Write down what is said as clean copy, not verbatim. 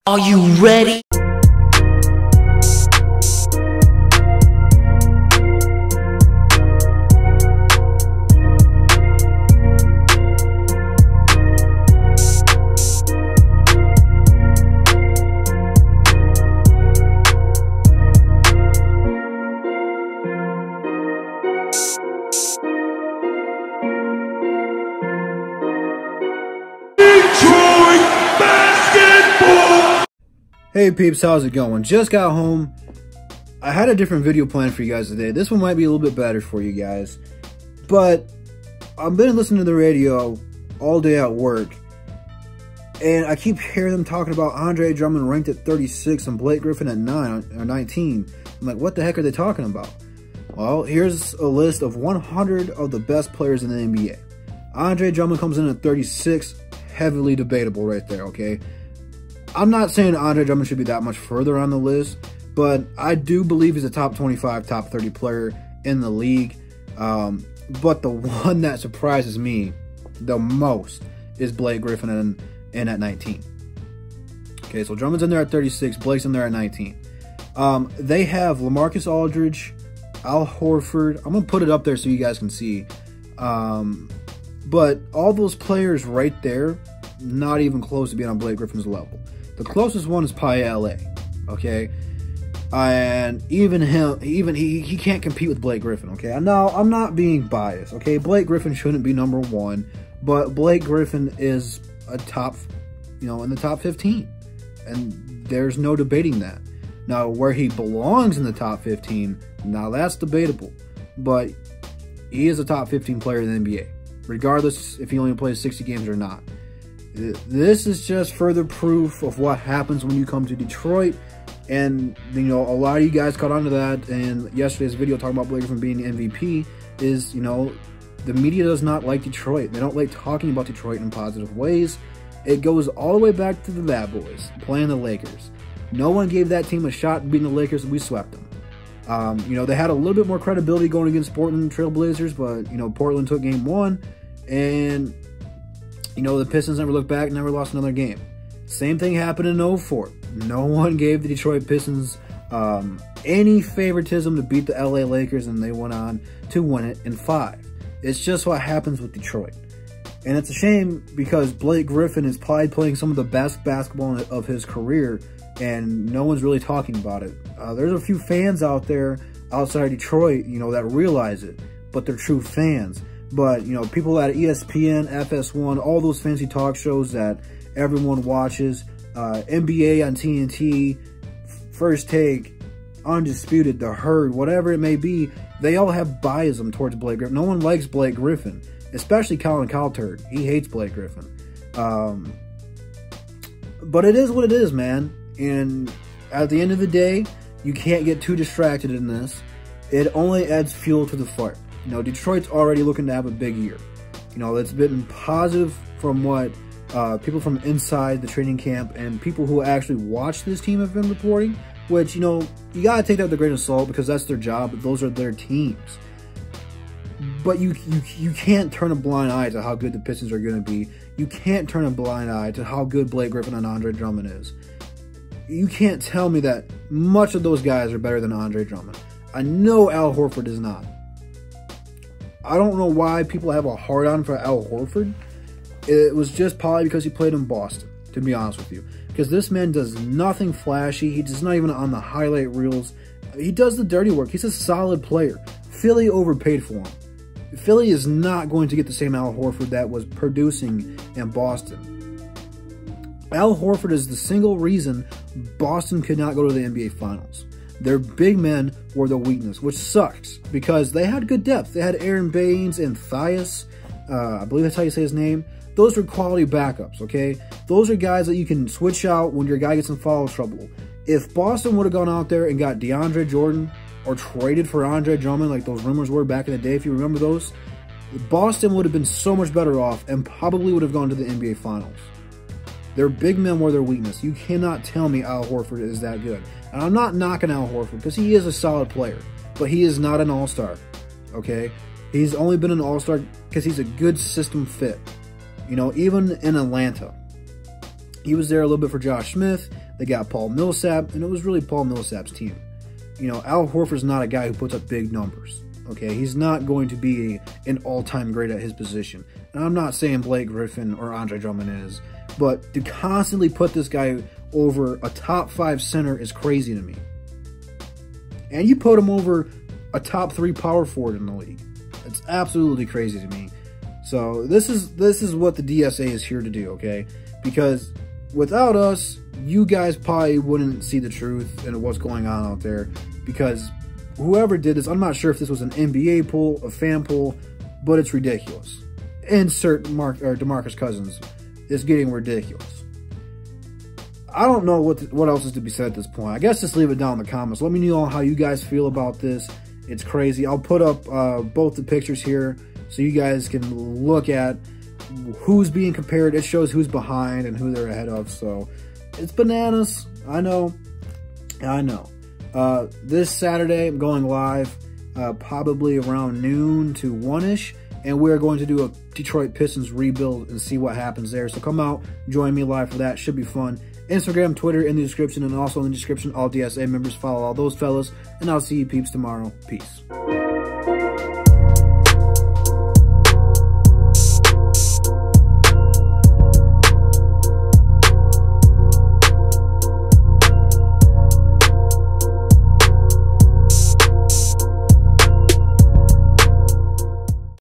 Are you ready? Hey peeps, how's it going? Just got home. I had a different video planned for you guys today. This one might be a little bit better for you guys. But I've been listening to the radio all day at work, and I keep hearing them talking about Andre Drummond ranked at 36 and Blake Griffin at 9 or 19. I'm like, what the heck are they talking about? Well, here's a list of 100 of the best players in the NBA. Andre Drummond comes in at 36, heavily debatable right there, okay? I'm not saying Andre Drummond should be that much further on the list, but I do believe he's a top 25, top 30 player in the league. But the one that surprises me the most is Blake Griffin in at 19. Okay, so Drummond's in there at 36, Blake's in there at 19. They have LaMarcus Aldridge, Al Horford. I'm going to put it up there so you guys can see. But all those players right there, not even close to being on Blake Griffin's level. The closest one is probably LA, okay? And even him, he can't compete with Blake Griffin, okay? Now, I'm not being biased, okay? Blake Griffin shouldn't be number one, but Blake Griffin is a top, in the top 15. And there's no debating that. Now, where he belongs in the top 15, now that's debatable. But he is a top 15 player in the NBA, regardless if he only plays 60 games or not. This is just further proof of what happens when you come to Detroit. And, a lot of you guys caught on to that. And yesterday's video talking about Blake Griffin being the MVP is, the media does not like Detroit. They don't like talking about Detroit in positive ways. It goes all the way back to the Bad Boys playing the Lakers. No one gave that team a shot at beating the Lakers, and we swept them. They had a little bit more credibility going against Portland Trail Blazers, but, Portland took game one, and the Pistons never looked back, never lost another game. Same thing happened in 04. No one gave the Detroit Pistons any favoritism to beat the LA Lakers, and they went on to win it in 5. It's just what happens with Detroit. And it's a shame because Blake Griffin is probably playing some of the best basketball of his career, and no one's really talking about it. There's a few fans out there outside Detroit, that realize it, but they're true fans. But, people at ESPN, FS1, all those fancy talk shows that everyone watches, NBA on TNT, First Take, Undisputed, The Herd, whatever it may be, they all have biasm towards Blake Griffin. No one likes Blake Griffin, especially Colin Cowherd. He hates Blake Griffin. But it is what it is, man. And at the end of the day, you can't get too distracted in this. It only adds fuel to the fire. Detroit's already looking to have a big year. It's been positive from what people from inside the training camp and people who actually watch this team have been reporting, which, you got to take that with a grain of salt because that's their job. Those are their teams. But you can't turn a blind eye to how good the Pistons are going to be. You can't turn a blind eye to how good Blake Griffin and Andre Drummond is. You can't tell me that much of those guys are better than Andre Drummond. I know Al Horford is not. I don't know why people have a hard-on for Al Horford. It was just probably because he played in Boston, to be honest with you. Because this man does nothing flashy. He's not even on the highlight reels. He does the dirty work. He's a solid player. Philly overpaid for him. Philly is not going to get the same Al Horford that was producing in Boston. Al Horford is the single reason Boston could not go to the NBA Finals. Their big men were the weakness, which sucks because they had good depth. They had Aaron Baines and Thias. I believe that's how you say his name. Those are quality backups, okay? Those are guys that you can switch out when your guy gets in foul trouble. If Boston would have gone out there and got DeAndre Jordan or traded for Andre Drummond like those rumors were back in the day, if you remember those, Boston would have been so much better off and probably would have gone to the NBA Finals. Their big men were their weakness. You cannot tell me Al Horford is that good. And I'm not knocking Al Horford because he is a solid player, but he is not an all-star, okay? He's only been an all-star because he's a good system fit. Even in Atlanta, He was there a little bit for Josh Smith. They got Paul Millsap, and it was really Paul Millsap's team. You know, Al Horford's not a guy who puts up big numbers. Okay, he's not going to be an all-time great at his position. And I'm not saying Blake Griffin or Andre Drummond is, but to constantly put this guy over a top 5 center is crazy to me. And you put him over a top 3 power forward in the league. It's absolutely crazy to me. So this is what the DSA is here to do, okay? Because without us, you guys probably wouldn't see the truth and what's going on out there. Because whoever did this, I'm not sure if this was an NBA poll, a fan poll, but it's ridiculous. Insert DeMarcus Cousins. It's getting ridiculous. I don't know what else is to be said at this point. I guess just leave it down in the comments. Let me know how you guys feel about this. It's crazy. I'll put up both the pictures here so you guys can look at who's being compared. It shows who's behind and who they're ahead of. So it's bananas. I know. This Saturday, I'm going live probably around noon to 1-ish. And we're going to do a Detroit Pistons rebuild and see what happens there. So come out, join me live for that. Should be fun. Instagram, Twitter in the description, and also in the description, all DSA members. Follow all those fellas. And I'll see you peeps tomorrow. Peace.